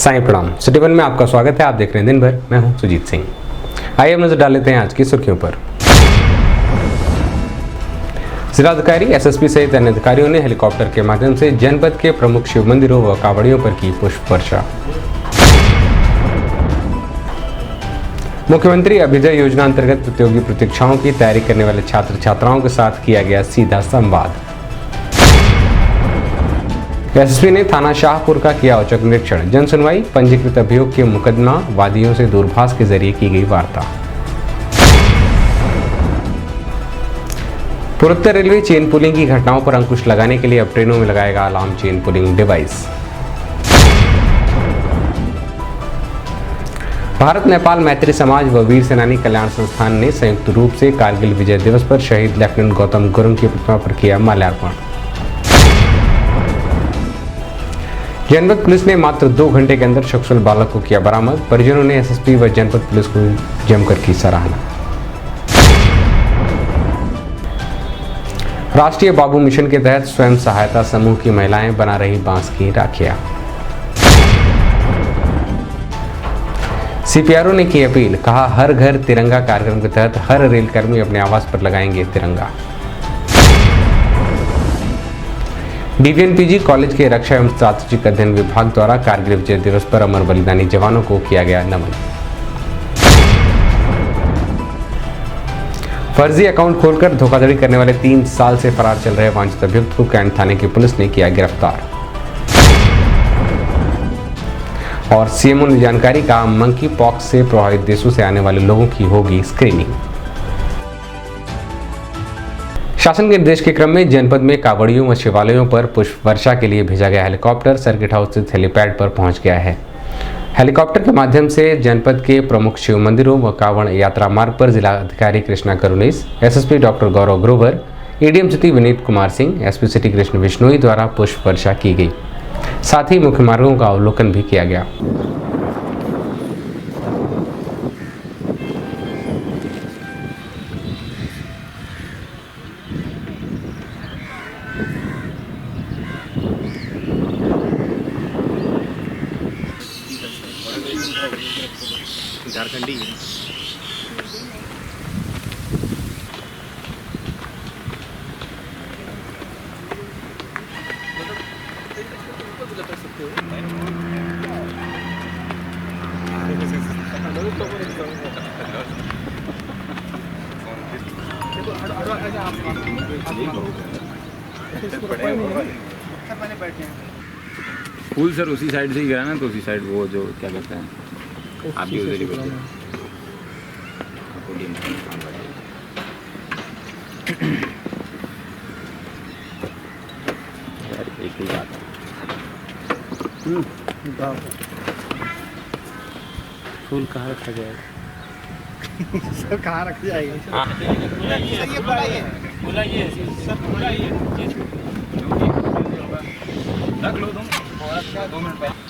साईं प्रणाम। City one में आपका स्वागत है। आप देख रहे हैं दिन भर, मैं हूं सुजीत सिंह। आइए हम नजर डाल लेते हैं आज की सुर्खियों पर। जिलाधिकारी, एसएसपी सहित अन्य अधिकारियों ने हेलीकॉप्टर के माध्यम से जनपद के प्रमुख शिव मंदिरों व कावड़ियों पर की पुष्प वर्षा। मुख्यमंत्री अभ्युदय योजना अंतर्गत प्रतियोगी परीक्षाओं की तैयारी करने वाले छात्र छात्राओं के साथ किया गया सीधा संवाद। एसएसपी ने थाना शाहपुर का किया औचक निरीक्षण। जन सुनवाई, पंजीकृत अभियोग के मुकदमा वादियों से दूरभाष के जरिए की गई वार्ता। पूर्वोत्तर रेलवे चेन पुलिंग की घटनाओं पर अंकुश लगाने के लिए अब ट्रेनों में लगाएगा alarm chain pulling device. Bharat Nepal मैत्री समाज व वीर सेनानी कल्याण संस्थान ने संयुक्त रूप से कारगिल विजय दिवस पर शहीद लेफ्टिनेंट गौतम गुरुंग की प्रतिमा पर किया माल्यार्पण। जनपद पुलिस ने मात्र 2 घंटे के अंदर सकुशल बालक को किया बरामद। परिजनों ने एसएसपी व जनपद पुलिस को जमकर की सराहना। राष्ट्रीय बाबू मिशन के तहत स्वयं सहायता समूह की महिलाएं बना रही बांस की राखियां। सीपीआरओ ने की अपील, कहा हर घर तिरंगा कार्यक्रम के तहत हर रेलकर्मी अपने आवास पर लगाएंगे तिरंगा। डीवीएनपीजी कॉलेज के रक्षा एवं स्ट्रैटेजिक अध्ययन विभाग द्वारा कारगिल विजय दिवस पर अमर बलिदानी जवानों को किया गया नमन। फर्जी अकाउंट खोलकर धोखाधड़ी करने वाले 3 साल से फरार चल रहे वांछित अभियुक्त को कैंट थाने की पुलिस ने किया गिरफ्तार। और सीएमओ ने जानकारी, कहा मंकी पॉक्स से प्रभावित देशों से आने वाले लोगों की होगी स्क्रीनिंग। शासन के निर्देश के क्रम में जनपद में कावड़ियों व शिवालयों पर पुष्प वर्षा के लिए भेजा गया हेलीकॉप्टर सर्किट हाउस स्थित हेलीपैड पर पहुंच गया है। हेलीकॉप्टर के माध्यम से जनपद के प्रमुख शिव मंदिरों व कावड़ यात्रा मार्ग पर जिलाधिकारी Krishna Karunesh, SSP doctor Gaurav Grover, ADM city Vineet Kumar Singh, SP city Krishna Bishnoi द्वारा पुष्प वर्षा की गई। साथ ही मुख्य मार्गों का अवलोकन भी किया गया। झारखंडी है। फूल सर उसी साइड से ही गिरा ना, तो उसी साइड वो जो क्या कहते हैं आप भी उधर ही बैठे यार। एक ही बात फूल कहाँ रखा जाएगा? सब कहाँ रखी जाएगी? रख लो तुम 2 मिनट पहले।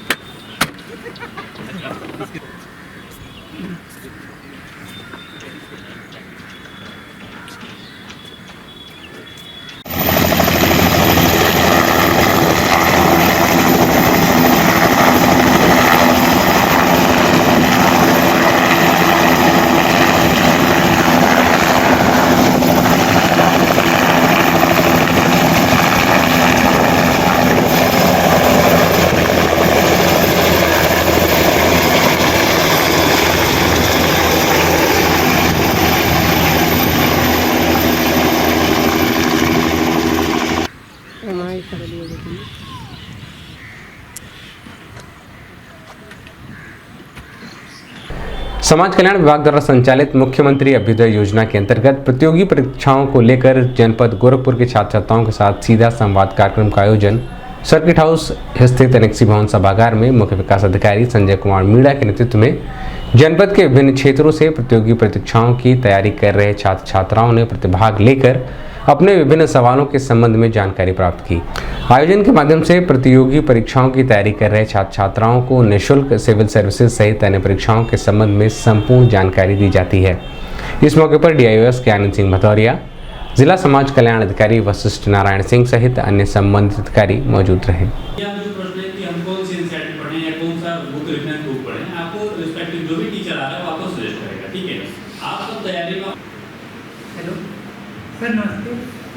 समाज कल्याण विभाग द्वारा संचालित मुख्यमंत्री अभ्युदय योजना के अंतर्गत प्रतियोगी परीक्षाओं को लेकर जनपद गोरखपुर के छात्र छात्राओं के साथ सीधा संवाद कार्यक्रम का आयोजन सर्किट हाउस स्थित एनेक्सी भवन सभागार में मुख्य विकास अधिकारी संजय कुमार मीणा के नेतृत्व में जनपद के विभिन्न क्षेत्रों से प्रतियोगी परीक्षाओं की तैयारी कर रहे छात्र छात्राओं ने प्रतिभाग लेकर अपने विभिन्न सवालों के संबंध में जानकारी प्राप्त की। आयोजन के माध्यम से प्रतियोगी परीक्षाओं की तैयारी कर रहे छात्र छात्राओं को निःशुल्क सिविल सर्विसेज सहित अन्य परीक्षाओं के संबंध में संपूर्ण जानकारी दी जाती है। इस मौके पर डीआईओएस के आनंद सिंह भदौरिया, जिला समाज कल्याण अधिकारी वशिष्ठ नारायण सिंह सहित अन्य संबंधित अधिकारी मौजूद रहे।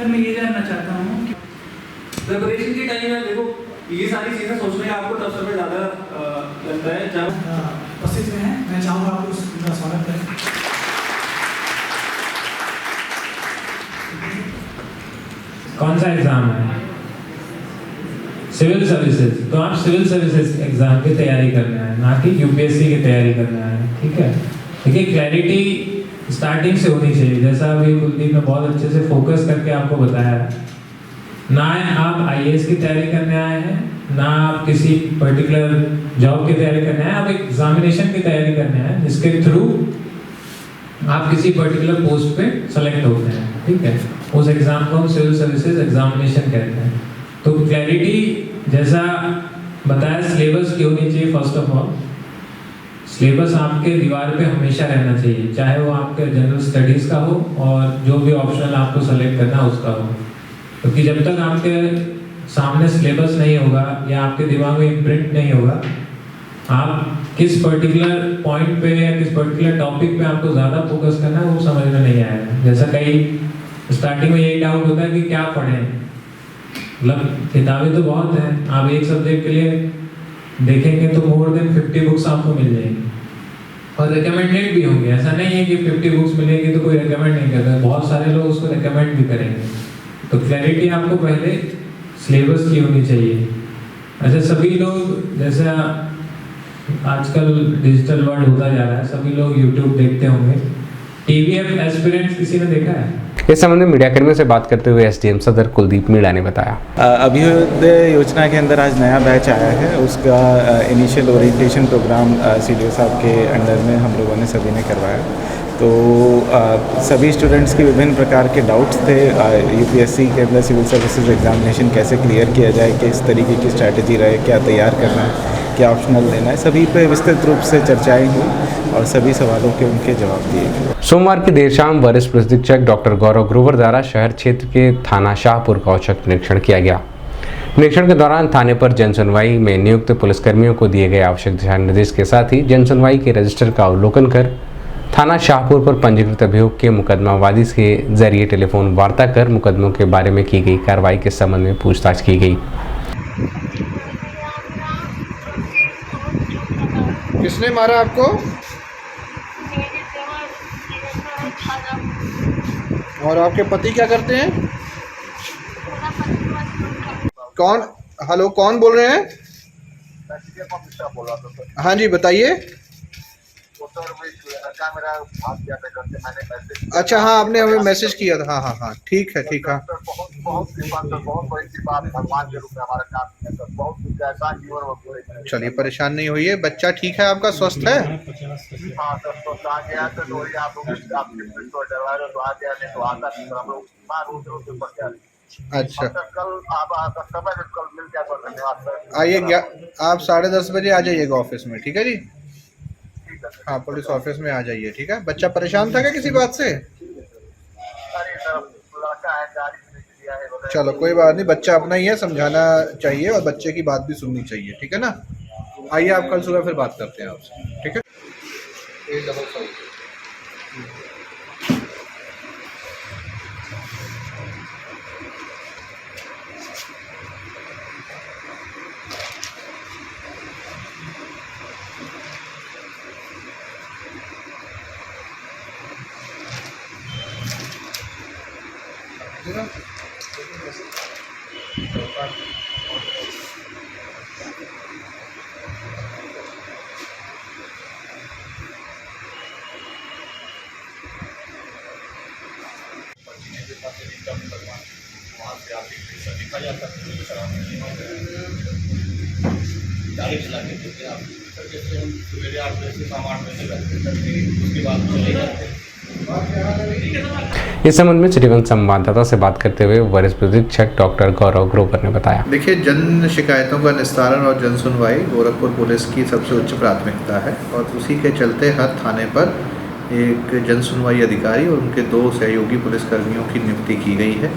मैं ये जानना चाहता हूँ कि प्रिपरेशन के टाइम में देखो ये सारी चीजें सोचने में आपको टफ समय ज़्यादा लगता है जब उपस्थित में है, मैं चाहूँगा आपको उसका स्वागत करें। कौन सा एग्जाम है? Civil services. तो आप सिविल सर्विसेज एग्जाम की तैयारी करना है, ना कि यूपीएससी की तैयारी करना है, ठीक है? देखिए, क्लैरिटी स्टार्टिंग से होनी चाहिए, जैसा अभी कुलदीप ने बहुत अच्छे से फोकस करके आपको बताया है। ना आप आईएएस की तैयारी करने आए हैं, ना आप किसी पर्टिकुलर जॉब की तैयारी करने आए हैं, आप एग्जामिनेशन की तैयारी करने आए हैं जिसके थ्रू आप किसी पर्टिकुलर पोस्ट पे सेलेक्ट होते हैं, ठीक है? उस एग्जाम को हम सिविल सर्विसेज एग्जामिनेशन कहते हैं। तो क्लैरिटी जैसा बताया सिलेबस की होनी चाहिए। फर्स्ट ऑफ ऑल सिलेबस आपके दीवार पे हमेशा रहना चाहिए, चाहे वो आपके जनरल स्टडीज़ का हो और जो भी ऑप्शनल आपको सेलेक्ट करना उसका हो, क्योंकि जब तक आपके सामने सिलेबस नहीं होगा या आपके दिमाग में इम्प्रिंट नहीं होगा, आप किस पर्टिकुलर पॉइंट पे या किस पर्टिकुलर टॉपिक पे आपको ज़्यादा फोकस करना है वो समझ में नहीं आएगा। जैसा कई स्टार्टिंग में यही डाउट होता है कि क्या पढ़ें, मतलब किताबें तो बहुत हैं, आप एक सब्जेक्ट के लिए देखेंगे तो मोर देन 50 बुक्स आपको मिल जाएंगी और रिकमेंडेड भी होंगे। ऐसा नहीं है कि 50 बुक्स मिलेंगी तो कोई रिकमेंड नहीं करता, बहुत सारे लोग उसको रिकमेंड भी करेंगे। तो क्लैरिटी आपको पहले सिलेबस की होनी चाहिए। अच्छा, सभी लोग जैसे आजकल डिजिटल वर्ल्ड होता जा रहा है, सभी लोग यूट्यूब देखते होंगे। टीवीएफ एस्पिरेंट्स किसी ने देखा है? इस संबंध में मीडिया कर्मियों से बात करते हुए एसडीएम सदर कुलदीप मीणा ने बताया, अभ्युदय योजना के अंदर आज नया बैच आया है, उसका इनिशियल ओरिएंटेशन प्रोग्राम सीडीओ साहब के अंडर में हम लोगों ने सभी ने करवाया। तो सभी स्टूडेंट्स की विभिन्न प्रकार के डाउट्स थे, यूपीएससी के अंदर सिविल सर्विसेज एग्जामिनेशन कैसे क्लियर किया जाए, किस तरीके की स्ट्रैटेजी रहे, क्या तैयार करना है, क्या ऑप्शनल लेना है, सभी पे विस्तृत रूप से चर्चाएं हुई और सभी सवालों के उनके जवाब दिए गए। सोमवार की देर शाम वरिष्ठ पुलिस अधीक्षक डॉक्टर गौरव ग्रोवर द्वारा शहर क्षेत्र के थाना शाहपुर का औचक निरीक्षण किया गया। निरीक्षण के दौरान थाने पर जन सुनवाई में नियुक्त पुलिसकर्मियों को दिए गए आवश्यक दिशा निर्देश के साथ ही जन सुनवाई के रजिस्टर का अवलोकन कर थाना शाहपुर पर पंजीकृत अभियोग के मुकदमावादी के जरिए टेलीफोन वार्ता कर मुकदमों के बारे में की गई कार्रवाई के संबंध में पूछताछ की गई। किसने मारा आपको? और आपके पति क्या करते हैं? कौन? हेलो, कौन बोल रहे हैं? हाँ जी, बताइए। अच्छा, हाँ, आपने हमें मैसेज किया था। हाँ हाँ हाँ, ठीक है, ठीक है। चलिए, परेशान नहीं होइए, बच्चा ठीक है आपका, स्वस्थ है? अच्छा, आइए, आप 10:30 बजे आ जाइएगा ऑफिस में, ठीक है जी? हाँ, पुलिस ऑफिस में आ जाइए, ठीक है? बच्चा परेशान था क्या किसी बात से? चलो, कोई बात नहीं, बच्चा अपना ही है, समझाना चाहिए और बच्चे की बात भी सुननी चाहिए, ठीक है ना? आइए, आप कल सुबह फिर बात करते हैं आपसे, ठीक है? इस संबंध में सिटीवन संवाददाता से बात करते हुए वरिष्ठ पुलिस अधीक्षक डॉक्टर गौरव ग्रोवर ने बताया, देखिए, जन शिकायतों का निस्तारण और जन सुनवाई गोरखपुर पुलिस की सबसे उच्च प्राथमिकता है और उसी के चलते हर थाने पर एक जन सुनवाई अधिकारी और उनके 2 सहयोगी पुलिसकर्मियों की नियुक्ति की गई है।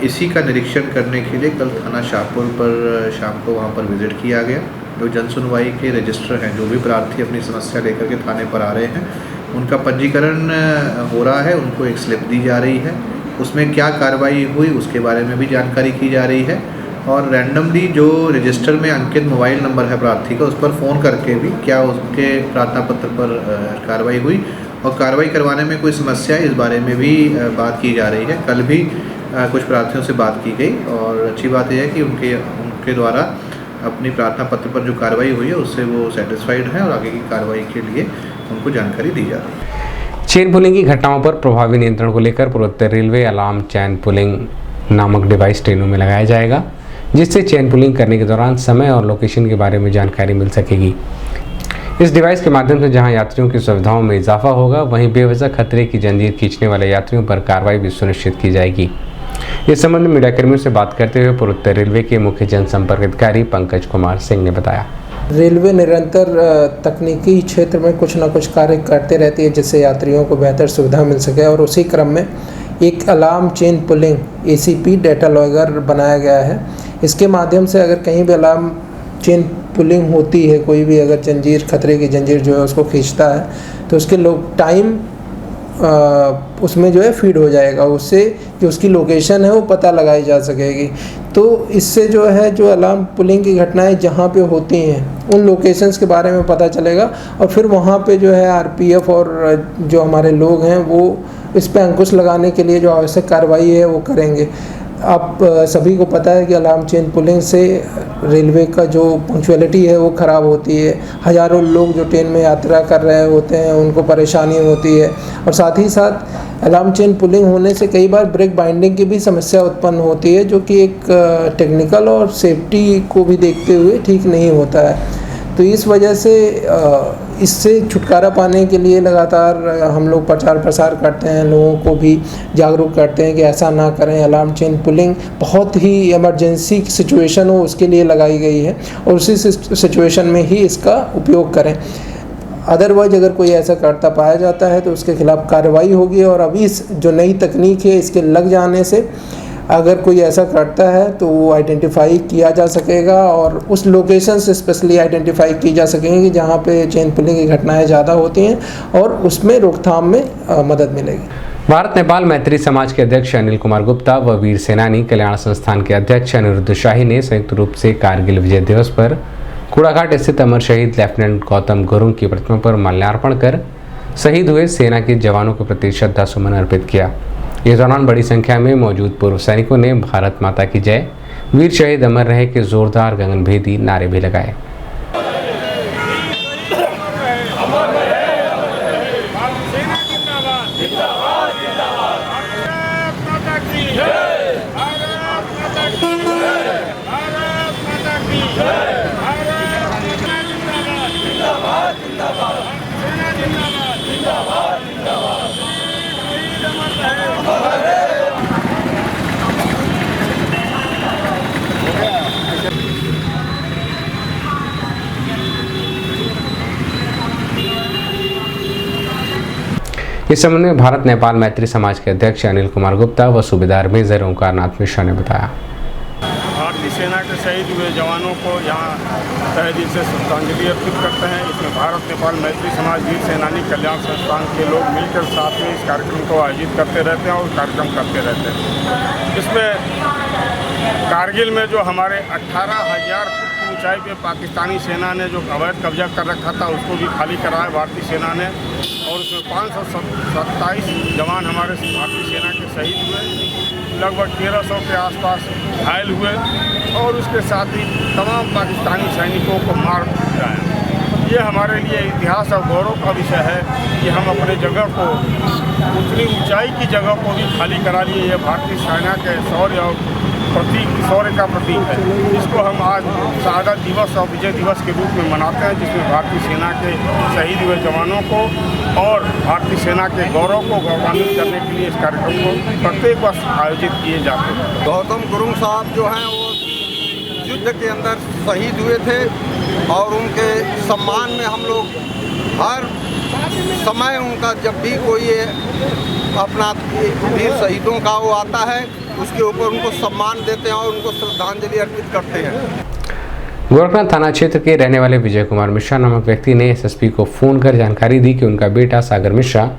इसी का निरीक्षण करने के लिए कल थाना शाहपुर पर शाम को वहाँ पर विजिट किया गया। जो जन सुनवाई के रजिस्टर हैं, जो भी प्रार्थी अपनी समस्या लेकर के थाने पर आ रहे हैं, उनका पंजीकरण हो रहा है, उनको एक स्लिप दी जा रही है उसमें क्या कार्रवाई हुई उसके बारे में भी जानकारी की जा रही है। और रैंडमली जो रजिस्टर में अंकित मोबाइल नंबर है प्रार्थी का, उस पर फ़ोन करके भी क्या उसके प्रार्थना पत्र पर कार्रवाई हुई और कार्रवाई करवाने में कोई समस्या है, इस बारे में भी बात की जा रही है। कल भी कुछ प्रार्थियों से बात की गई और अच्छी बात यह है कि उनके द्वारा अपनी प्रार्थना पत्र पर जो कार्रवाई हुई है उससे वो सेटिस्फाइड हैं और आगे की कार्रवाई के लिए उनको जानकारी दी जा रही है। चेन पुलिंग की घटनाओं पर प्रभावी नियंत्रण को लेकर पूर्वोत्तर रेलवे अलार्म चेन पुलिंग नामक डिवाइस ट्रेनों में लगाया जाएगा, जिससे चेन पुलिंग करने के दौरान समय और लोकेशन के बारे में जानकारी मिल सकेगी। इस डिवाइस के माध्यम से जहां यात्रियों की सुविधाओं में इजाफा होगा, वहीं बेवजह खतरे की जंजीर खींचने वाले यात्रियों पर कार्रवाई भी सुनिश्चित की जाएगी। इस संबंध में मीडियाकर्मियों से बात करते हुए पूर्वोत्तर रेलवे के मुख्य जनसंपर्क अधिकारी पंकज कुमार सिंह ने बताया, रेलवे निरंतर तकनीकी क्षेत्र में कुछ न कुछ कार्य करते रहती है जिससे यात्रियों को बेहतर सुविधा मिल सके, और उसी क्रम में एक alarm chain pulling ACP data logger बनाया गया है। इसके माध्यम से अगर कहीं भी अलार्म चेन पुलिंग होती है, कोई भी अगर जंजीर, खतरे की जंजीर जो है उसको खींचता है, तो उसके टाइम उसमें जो है फीड हो जाएगा, उससे जो उसकी लोकेशन है वो पता लगाई जा सकेगी। तो इससे जो है जो अलार्म पुलिंग की घटनाएं जहाँ पे होती हैं उन लोकेशंस के बारे में पता चलेगा, और फिर वहाँ पे जो है RPF और जो हमारे लोग हैं वो इस पे अंकुश लगाने के लिए जो आवश्यक कार्रवाई है वो करेंगे। आप सभी को पता है कि अलार्म चेन पुलिंग से रेलवे का जो पंक्चुअलिटी है वो ख़राब होती है। हज़ारों लोग जो ट्रेन में यात्रा कर रहे होते हैं उनको परेशानी होती है, और साथ ही साथ अलार्म चेन पुलिंग होने से कई बार ब्रेक बाइंडिंग की भी समस्या उत्पन्न होती है, जो कि एक टेक्निकल और सेफ्टी को भी देखते हुए ठीक नहीं होता है। तो इस वजह से इससे छुटकारा पाने के लिए लगातार हम लोग प्रचार प्रसार करते हैं, लोगों को भी जागरूक करते हैं कि ऐसा ना करें। अलार्म चेन पुलिंग बहुत ही इमरजेंसी सिचुएशन हो उसके लिए लगाई गई है, और उसी सिचुएशन में ही इसका उपयोग करें। अदरवाइज अगर कोई ऐसा करता पाया जाता है तो उसके खिलाफ कार्रवाई होगी, और अभी इस जो नई तकनीक है इसके लग जाने से अगर कोई ऐसा करता है तो वो आइडेंटिफाई किया जा सकेगा, और उस लोकेशन से स्पेशली आइडेंटिफाई की जा सकेंगी कि जहाँ पे चेन पुलिंग की घटनाएं ज़्यादा होती हैं, और उसमें रोकथाम में मदद मिलेगी। भारत नेपाल मैत्री समाज के अध्यक्ष अनिल कुमार गुप्ता व वीर सेनानी कल्याण संस्थान के अध्यक्ष अनिरुद्ध शाही ने संयुक्त रूप से कारगिल विजय दिवस पर कूड़ाघाट स्थित अमर शहीद लेफ्टिनेंट गौतम गुरुंग की प्रतिमा पर माल्यार्पण कर शहीद हुए सेना के जवानों के प्रति श्रद्धा सुमन अर्पित किया। इस दौरान बड़ी संख्या में मौजूद पूर्व सैनिकों ने भारत माता की जय, वीर शहीद अमर रहे के जोरदार गगनभेदी नारे भी लगाए। इस संबंध में भारत नेपाल मैत्री समाज के अध्यक्ष अनिल कुमार गुप्ता व सूबेदार मेजर ओंकारनाथ मिश्रा ने बताया, भारतीय सेना के शहीद हुए जवानों को यहाँ तहे दिल से श्रद्धांजलि अर्पित करते हैं। इसमें भारत नेपाल मैत्री समाज वीर सेनानी कल्याण संस्थान के लोग मिलकर साथ में इस कार्यक्रम को आयोजित करते रहते हैं और कार्यक्रम करते रहते हैं। इसमें कारगिल में जो हमारे 18,000 फुट की ऊंचाई पे पाकिस्तानी सेना ने जो अवैध कब्जा कर रखा था उसको भी खाली कराया भारतीय सेना ने, और उसमें 527 जवान हमारे भारतीय सेना के शहीद हुए, लगभग 1300 के आसपास घायल हुए, और उसके साथ ही तमाम पाकिस्तानी सैनिकों को मार गिराया। ये हमारे लिए इतिहास और गौरव का विषय है कि हम अपने जगह को, उतनी ऊंचाई की जगह को भी खाली करा लिए। ये भारतीय सेना के शौर्य और शौर्य का प्रतीक है। इसको हम आज शहादत दिवस और विजय दिवस के रूप में मनाते हैं, जिसमें भारतीय सेना के शहीद हुए जवानों को और भारतीय सेना के गौरव को गौरवान्वित करने के लिए इस कार्यक्रम को प्रत्येक वर्ष आयोजित किए जाते हैं। गौतम गुरुंग साहब जो हैं वो युद्ध के अंदर शहीद हुए थे, और उनके सम्मान में हम लोग हर समय उनका, जब भी कोई अपना वीर शहीदों का वो आता है उसके ऊपर उनको सम्मान देते हैं और उनको श्रद्धांजलि अर्पित करते हैं। गोरखनाथ थाना क्षेत्र के रहने वाले विजय कुमार मिश्रा नामक व्यक्ति ने SSP को फोन कर जानकारी दी कि उनका बेटा सागर मिश्रा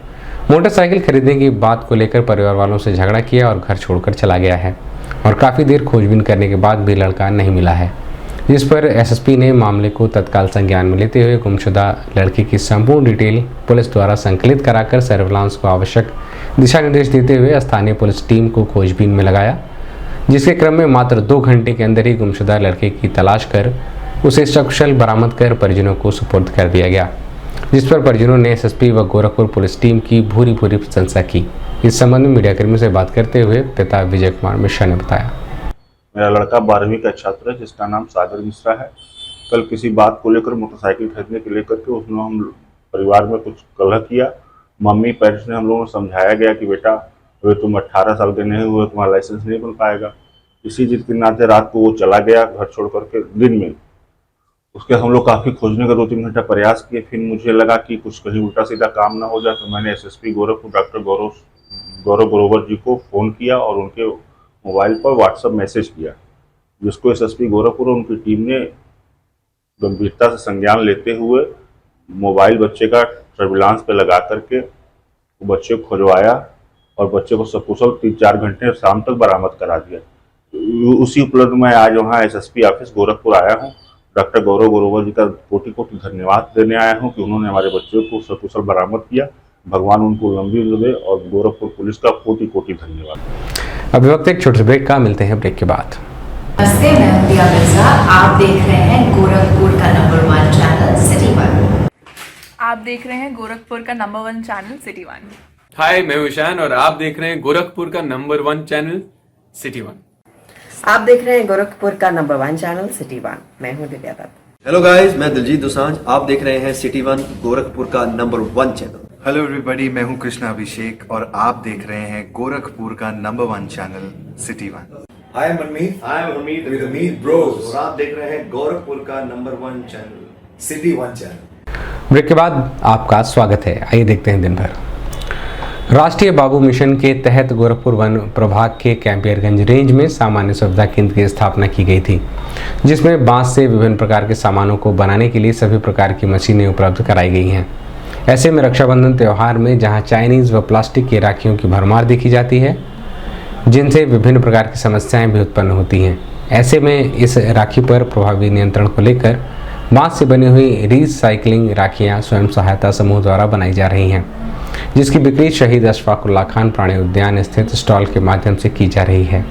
मोटरसाइकिल खरीदने की बात को लेकर परिवार वालों से झगड़ा किया और घर छोड़कर चला गया है और काफ़ी देर खोजबीन करने के बाद भी लड़का नहीं मिला है, जिस पर एसएसपी ने मामले को तत्काल संज्ञान में लेते हुए गुमशुदा लड़के की संपूर्ण डिटेल पुलिस द्वारा संकलित कराकर सर्विलांस को आवश्यक दिशा निर्देश देते हुए स्थानीय पुलिस टीम को खोजबीन में लगाया, जिसके क्रम में मात्र 2 घंटे के अंदर ही गुमशुदा लड़के की तलाश कर उसे सकुशल बरामद कर परिजनों को सुपुर्द कर दिया गया, जिस पर परिजनों ने एसएसपी व गोरखपुर पुलिस टीम की भूरी प्रशंसा की। इस संबंध में मीडियाकर्मियों से बात करते हुए पिता विजय कुमार मिश्रा ने बताया। मेरा लड़का 12वीं का छात्र है जिसका नाम सागर मिश्रा है। कल किसी बात को लेकर मोटरसाइकिल खरीदने के लेकर के उसने हम परिवार में कुछ कलह किया। मम्मी पेरेंट्स ने हम लोगों को समझाया गया कि बेटा अभी तुम 18 साल के नहीं हुए, तुम्हारा लाइसेंस नहीं बन पाएगा। इसी जिद के नाते रात को वो चला गया घर छोड़ करके। दिन में उसके हम लोग काफ़ी खोजने का 2-3 घंटा प्रयास किए। फिर मुझे लगा कि कुछ कहीं उल्टा सीधा काम ना हो जाए, तो मैंने एसएसपी गोरखपुर डॉक्टर गौरव ग्रोवर जी को फ़ोन किया और उनके मोबाइल पर व्हाट्सएप मैसेज किया, जिसको एसएसपी गोरखपुर और उनकी टीम ने गंभीरता से संज्ञान लेते हुए मोबाइल बच्चे का सर्विलांस पे लगा करके बच्चे को खोजवाया और बच्चे को सकुशल 3-4 घंटे शाम तक बरामद करा दिया। उसी उपलब्ध में आज वहाँ एसएसपी ऑफिस गोरखपुर आया हूँ। डॉक्टर गौरव ग्रोवर जी का कोटि धन्यवाद देने आया हूँ कि उन्होंने हमारे बच्चों को सकुशल बरामद किया। भगवान उनको लंबी उम्र दे और गोरखपुर पुलिस का कोटि धन्यवाद। अभी वक्त एक छोटे से ब्रेक का, मिलते हैं ब्रेक के बाद। नमस्ते, मैं हूं दिया मिर्जा। आप देख रहे हैं गोरखपुर का नंबर 1 चैनल सिटी 1। आप देख रहे हैं गोरखपुर का नंबर 1 चैनल सिटी 1। हाय, मैं हूं ईशान और आप देख रहे हैं गोरखपुर का नंबर 1 चैनल सिटी 1। आप देख रहे हैं गोरखपुर का नंबर 1 चैनल सिटी 1। मैं हूं दिव्या दत्त। हेलो गाइस, मैं दिलजीत दोसांझ। आप देख रहे हैं सिटी 1 गोरखपुर का नंबर 1 चैनल। हेलो एवरीबॉडी, मैं हूं कृष्णा अभिषेक और आप देख रहे हैं गोरखपुर का number 1 channel city 1। Hi Manmeet, with Meet bros और आप देख रहे हैं गोरखपुर का number 1 channel city 1 channel. Break के बाद आपका स्वागत है। आइए देखते हैं दिन भर। राष्ट्रीय बाबू मिशन के तहत गोरखपुर वन प्रभाग के कैंपियरगंज रेंज में सामान्य सुविधा केंद्र की स्थापना की गई थी, जिसमें बांस से विभिन्न प्रकार के सामानों को बनाने के लिए सभी प्रकार की मशीनें उपलब्ध कराई गई हैं। ऐसे में रक्षाबंधन त्यौहार में जहां चाइनीज व प्लास्टिक की राखियों की भरमार देखी जाती है, जिनसे विभिन्न प्रकार की समस्याएं भी उत्पन्न होती हैं, ऐसे में इस राखी पर प्रभावी नियंत्रण को लेकर बांस से बनी हुई रीसाइक्लिंग राखियां स्वयं सहायता समूह द्वारा बनाई जा रही हैं, जिसकी बिक्री शहीद अशफाकुल्लाह खान प्राणी उद्यान स्थित स्टॉल के माध्यम से की जा रही है।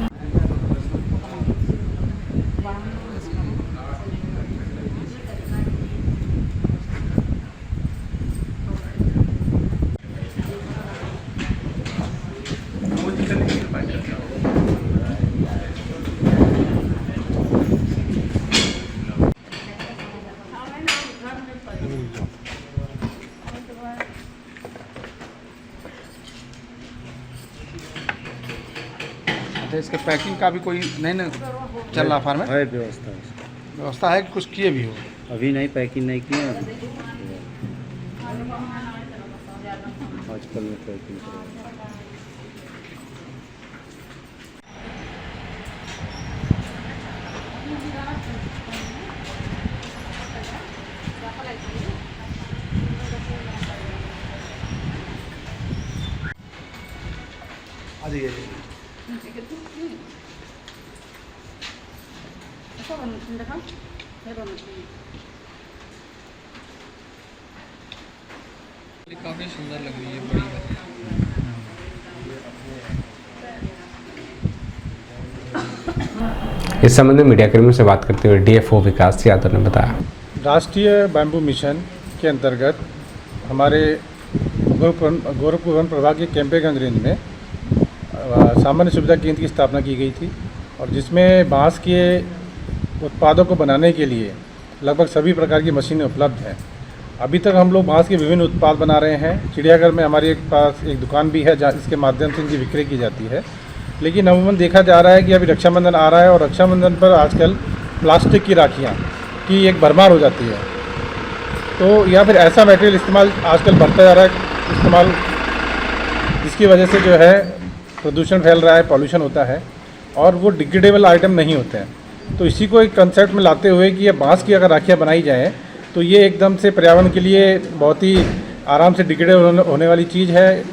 इसके पैकिंग का भी कोई नहीं ना चल रहा फार्म है? व्यवस्था है कि कुछ किए भी हो? अभी नहीं, पैकिंग नहीं किए आजकल में पैकिंग काफी सुंदर लग रही है, बड़ी इस संबंध में मीडियाकर्मियों से बात करते हुए डीएफओ विकास यादव ने बताया। राष्ट्रीय बैम्बू मिशन के अंतर्गत हमारे गोरखपुर वन प्रभाग के कैंपियरगंज रेंज में सामान्य सुविधा केंद्र की स्थापना की गई थी, और जिसमें बांस के उत्पादों को बनाने के लिए लगभग सभी प्रकार की मशीनें उपलब्ध हैं। अभी तक हम लोग बांस के विभिन्न उत्पाद बना रहे हैं। चिड़ियाघर में हमारे पास एक दुकान भी है जहाँ इसके माध्यम से इनकी बिक्री की जाती है। लेकिन अमूमन देखा जा रहा है कि अभी रक्षाबंधन आ रहा है और रक्षाबंधन पर आजकल प्लास्टिक की राखियाँ की एक भरमार हो जाती है, तो या फिर ऐसा मटेरियल इस्तेमाल आजकल बढ़ता जा रहा है इस्तेमाल, जिसकी वजह से जो है प्रदूषण फैल रहा है, पॉल्यूशन होता है और वो डिग्रेडेबल आइटम नहीं होते हैं। तो इसी को एक कंसेप्ट में लाते हुए कि ये बांस की अगर राखियाँ बनाई जाएँ तो ये एकदम से पर्यावरण के लिए बहुत ही आराम से डिग्रेड होने वाली चीज़ है।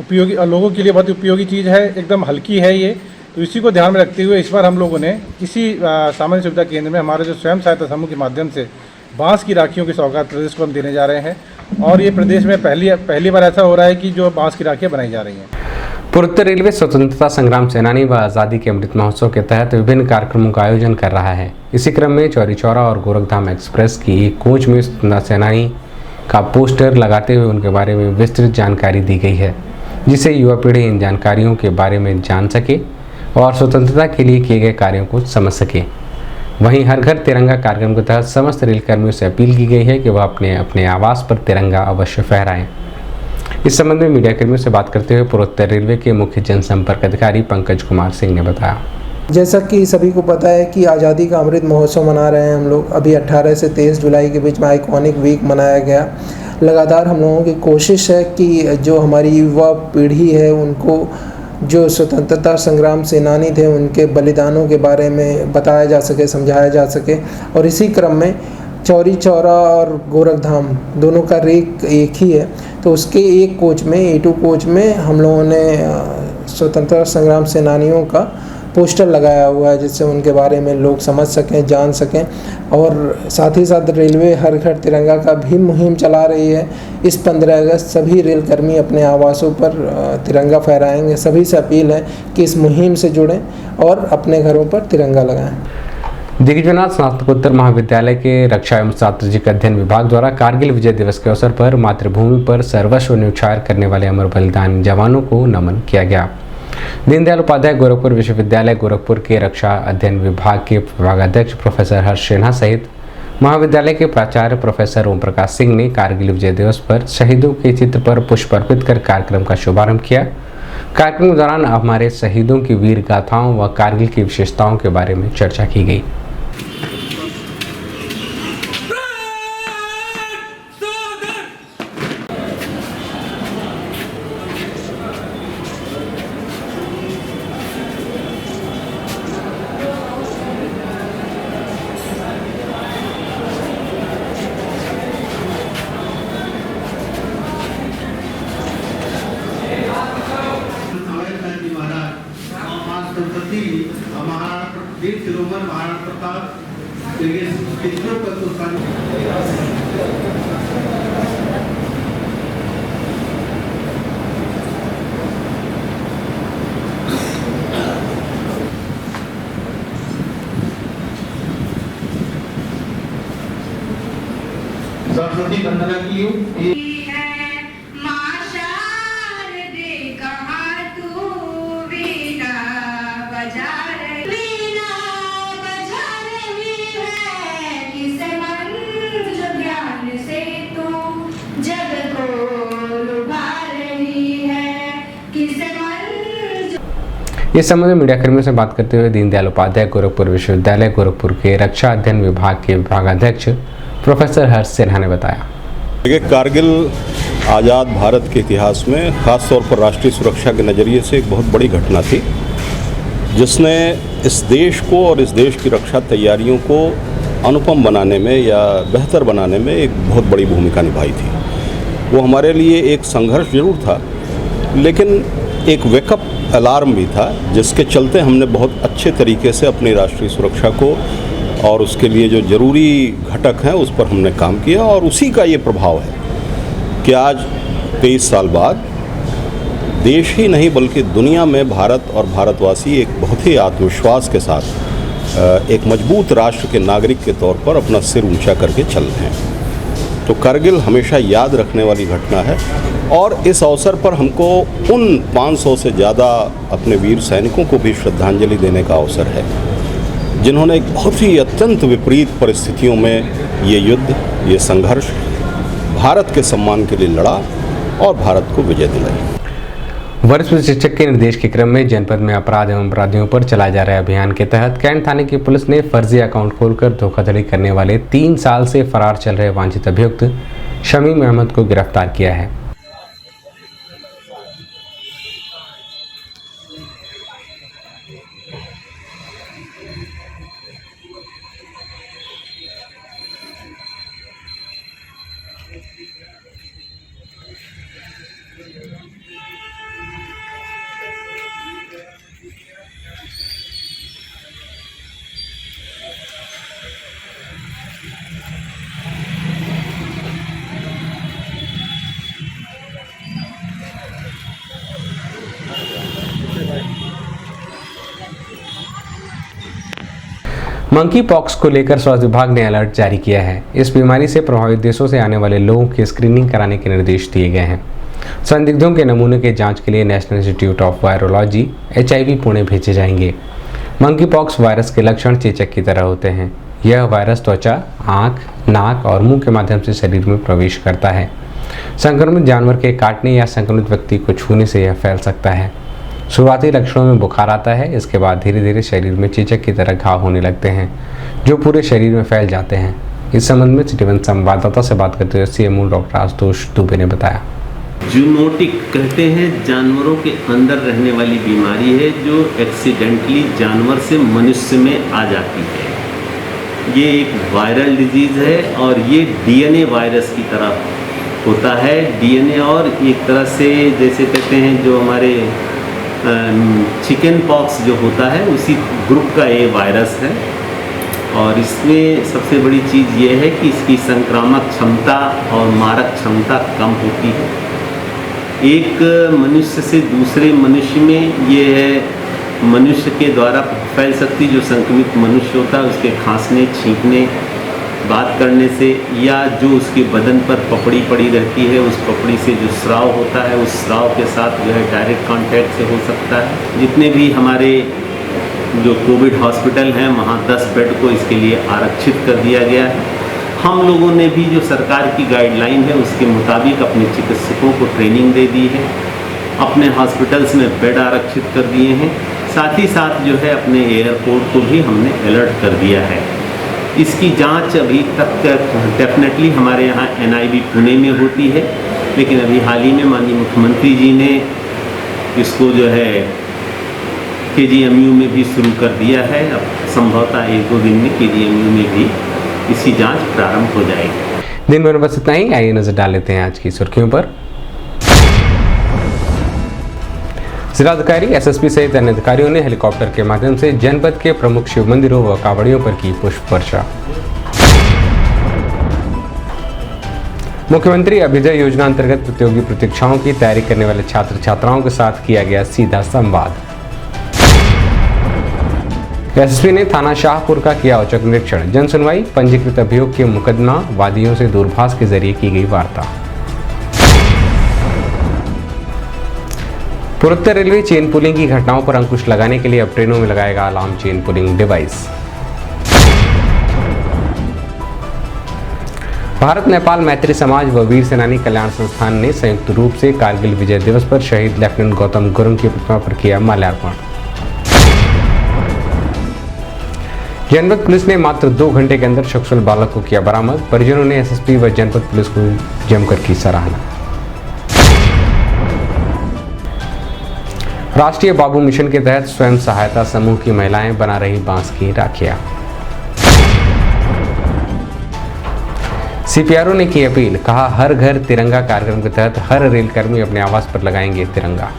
उपयोगी लोगों के लिए बहुत उपयोगी चीज़ है, एकदम हल्की है ये। तो इसी को ध्यान में रखते हुए इस बार हम लोगों ने किसी सामान्य सुविधा केंद्र में हमारे जो स्वयं सहायता समूह के माध्यम से बांस की राखियों की सौगात प्रदेश को हम देने जा रहे हैं। और ये प्रदेश में पहली बार ऐसा हो रहा है कि जो बांस की राखियाँ बनाई जा रही हैं। पूर्वोत्तर रेलवे स्वतंत्रता संग्राम सेनानी व आज़ादी के अमृत महोत्सव के तहत विभिन्न कार्यक्रमों का आयोजन कर रहा है। इसी क्रम में चौरी चौरा और गोरखधाम एक्सप्रेस की एक कोच में स्वतंत्रता सेनानी का पोस्टर लगाते हुए उनके बारे में विस्तृत जानकारी दी गई है, जिससे युवा पीढ़ी इन जानकारियों के बारे में जान सके और स्वतंत्रता के लिए किए गए कार्यों को समझ सके। वहीं हर घर तिरंगा कार्यक्रम के तहत समस्त रेल कर्मियों से अपील की गई है कि वह अपने अपने आवास पर तिरंगा अवश्य फहराएं। इस संबंध में मीडिया कर्मियों से बात करते हुए पूर्वोत्तर रेलवे के मुख्य जनसंपर्क अधिकारी पंकज कुमार सिंह ने बताया। जैसा कि सभी को पता है कि आज़ादी का अमृत महोत्सव मना रहे हैं हम लोग। अभी 18 से 23 जुलाई के बीच में आइकॉनिक वीक मनाया गया। लगातार हम लोगों की कोशिश है कि जो हमारी युवा पीढ़ी है उनको जो स्वतंत्रता संग्राम सेनानी थे उनके बलिदानों के बारे में बताया जा सके, समझाया जा सके। और इसी क्रम में चौरी चौरा और गोरखधाम दोनों का रेक एक ही है, तो उसके एक कोच में A2 कोच में हम लोगों ने स्वतंत्रता संग्राम सेनानियों का पोस्टर लगाया हुआ है, जिससे उनके बारे में लोग समझ सकें, जान सकें। और साथ ही साथ रेलवे हर घर तिरंगा का भी मुहिम चला रही है। इस 15 अगस्त सभी रेलकर्मी अपने आवासों पर तिरंगा फहराएंगे। सभी से अपील है कि इस मुहिम से जुड़ें और अपने घरों पर तिरंगा लगाएं। दिग्विजयनाथ स्नातकोत्तर महाविद्यालय के रक्षा एवं स्ट्रैटेजिक अध्ययन विभाग द्वारा कारगिल विजय दिवस के अवसर पर मातृभूमि पर सर्वस्व न्यौछावर करने वाले अमर बलिदानी जवानों को नमन किया गया। दीनदयाल उपाध्याय गोरखपुर विश्वविद्यालय गोरखपुर के रक्षा अध्ययन विभाग के विभागाध्यक्ष प्रोफेसर हर्ष सिन्हा सहित महाविद्यालय के प्राचार्य प्रोफेसर ओम प्रकाश सिंह ने कारगिल विजय दिवस पर शहीदों के चित्र पर पुष्प अर्पित कर कार्यक्रम का शुभारंभ किया। कार्यक्रम के दौरान हमारे शहीदों की वीर गाथाओं व कारगिल की विशेषताओं के बारे में चर्चा की गई। सरस्वती वंदना की इस संबंध में मीडिया कर्मियों से बात करते हुए दीनदयाल उपाध्याय गोरखपुर विश्वविद्यालय गोरखपुर के रक्षा अध्ययन विभाग के विभागाध्यक्ष प्रोफेसर हर्ष सिन्हा ने बताया। देखिए, कारगिल आज़ाद भारत के इतिहास में ख़ास तौर पर राष्ट्रीय सुरक्षा के नज़रिए से एक बहुत बड़ी घटना थी, जिसने इस देश को और इस देश की रक्षा तैयारियों को अनुपम बनाने में या बेहतर बनाने में एक बहुत बड़ी भूमिका निभाई थी। वो हमारे लिए एक संघर्ष जरूर था, लेकिन एक वेकअप अलार्म भी था, जिसके चलते हमने बहुत अच्छे तरीके से अपनी राष्ट्रीय सुरक्षा को और उसके लिए जो ज़रूरी घटक हैं उस पर हमने काम किया। और उसी का ये प्रभाव है कि आज 23 साल बाद देश ही नहीं बल्कि दुनिया में भारत और भारतवासी एक बहुत ही आत्मविश्वास के साथ एक मजबूत राष्ट्र के नागरिक के तौर पर अपना सिर ऊंचा करके चल रहे हैं। तो कारगिल हमेशा याद रखने वाली घटना है और इस अवसर पर हमको उन 500 से ज़्यादा अपने वीर सैनिकों को भी श्रद्धांजलि देने का अवसर है, जिन्होंने एक बहुत ही अत्यंत विपरीत परिस्थितियों में ये युद्ध, ये संघर्ष भारत के सम्मान के लिए लड़ा और भारत को विजय दिलाई। वरिष्ठ शिक्षक के निर्देश के क्रम में जनपद में अपराध एवं अपराधियों पर चलाए जा रहे अभियान के तहत कैंट थाने की पुलिस ने फर्जी अकाउंट खोलकर धोखाधड़ी करने वाले 3 साल से फरार चल रहे वांछित अभियुक्त शमीम अहमद को गिरफ्तार किया है। मंकी पॉक्स को लेकर स्वास्थ्य विभाग ने अलर्ट जारी किया है। इस बीमारी से प्रभावित देशों से आने वाले लोगों की स्क्रीनिंग कराने के निर्देश दिए गए हैं। संदिग्धों के नमूने के जांच के लिए national institute of virology HIV Pune भेजे जाएंगे। मंकी पॉक्स वायरस के लक्षण चेचक की तरह होते हैं। यह वायरस त्वचा, आँख, नाक और मुंह के माध्यम से शरीर में प्रवेश करता है। संक्रमित जानवर के काटने या संक्रमित व्यक्ति को छूने से यह फैल सकता है। शुरुआती लक्षणों में बुखार आता है। इसके बाद धीरे धीरे शरीर में चेचक की तरह घाव होने लगते हैं जो पूरे शरीर में फैल जाते हैं। इस संबंध में सिटी संवाददाता से बात करते हुए CMO डॉक्टर आशुतोष दुबे ने बताया। जूनोटिक कहते हैं जानवरों के अंदर रहने वाली बीमारी है जो एक्सीडेंटली जानवर से मनुष्य में आ जाती है। ये एक वायरल डिजीज़ है और ये DNA वायरस की तरह होता है। DNA और एक तरह से जैसे कहते हैं जो हमारे चिकन पॉक्स जो होता है उसी ग्रुप का ये वायरस है। और इसमें सबसे बड़ी चीज़ ये है कि इसकी संक्रामक क्षमता और मारक क्षमता कम होती है। एक मनुष्य से दूसरे मनुष्य में ये है मनुष्य के द्वारा फैल सकती, जो संक्रमित मनुष्य होता है उसके खांसने, छींकने, बात करने से, या जो उसके बदन पर पपड़ी पड़ी रहती है उस पपड़ी से जो स्राव होता है उस स्राव के साथ जो है डायरेक्ट कांटेक्ट से हो सकता है। जितने भी हमारे जो कोविड हॉस्पिटल हैं वहाँ 10 बेड को इसके लिए आरक्षित कर दिया गया है। हम लोगों ने भी जो सरकार की गाइडलाइन है उसके मुताबिक अपने चिकित्सकों को ट्रेनिंग दे दी है, अपने हॉस्पिटल्स में बेड आरक्षित कर दिए हैं। साथ ही साथ जो है अपने एयरपोर्ट को भी हमने अलर्ट कर दिया है। इसकी जांच अभी तक डेफिनेटली हमारे यहाँ NIB पुणे में होती है, लेकिन अभी हाल ही में माननीय मुख्यमंत्री जी ने इसको जो है KGMU में भी शुरू कर दिया है। अब संभवतः 1-2 दिन में KGMU में भी इसकी जांच प्रारंभ हो जाएगी। दिन भर में बस इतना ही। आइए नजर डाल लेते हैं आज की सुर्खियों पर। जिलाधिकारी, SSP सहित अन्य अधिकारियों ने हेलीकॉप्टर के माध्यम से जनपद के प्रमुख शिव मंदिरों व कांवड़ियों पर की पुष्प वर्षा। मुख्यमंत्री अभ्युदय योजना अंतर्गत प्रतियोगी परीक्षाओं की तैयारी करने वाले छात्र छात्राओं के साथ किया गया सीधा संवाद। SSP ने थाना शाहपुर का किया औचक निरीक्षण। जन सुनवाई, पंजीकृत अभियोग के मुकदमा वादियों से दूरभाष के जरिए की गई वार्ता। पूर्वोत्तर रेलवे चेन पुलिंग की घटनाओं पर अंकुश लगाने के लिए अब ट्रेनों में लगाएगा alarm chain pulling device. Bharat Nepal मैत्री समाज व वीर सेनानी कल्याण संस्थान ने संयुक्त रूप से कारगिल विजय दिवस पर शहीद लेफ्टिनेंट गौतम गुरुंग की प्रतिमा पर किया माल्यार्पण। जनपद पुलिस ने मात्र 2 घंटे के अंदर सकुशल बालक को किया बरामद। परिजनों ने SSP व जनपद पुलिस को जमकर की सराहना। राष्ट्रीय बाबू मिशन के तहत स्वयं सहायता समूह की महिलाएं बना रही बांस की राखियां। CPRO ने की अपील, कहा हर घर तिरंगा कार्यक्रम के तहत हर रेलकर्मी अपने आवास पर लगाएंगे तिरंगा।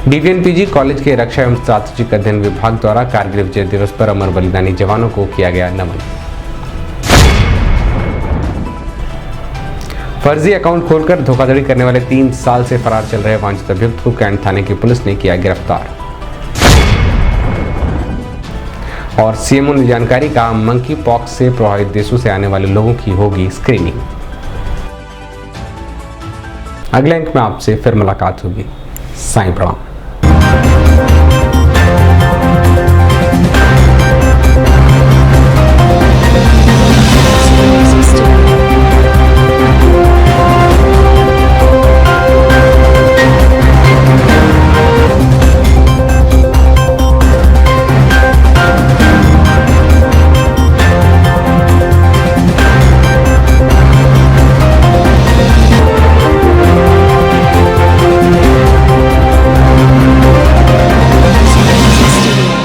DVNPG कॉलेज के रक्षा एवं स्ट्रैटेजिक अध्ययन विभाग द्वारा कारगिल विजय दिवस पर अमर बलिदानी जवानों को किया गया नमन। फर्जी अकाउंट खोलकर धोखाधड़ी करने वाले 3 साल से फरार चल रहे वांछित अभियुक्त को कैंट थाने की पुलिस ने किया गिरफ्तार। और CMO ने जानकारी, कहा मंकी पॉक्स से प्रभावित देशों से आने वाले लोगों की होगी स्क्रीनिंग। अगले अंक में आपसे फिर मुलाकात होगी। साईं प्रणाम।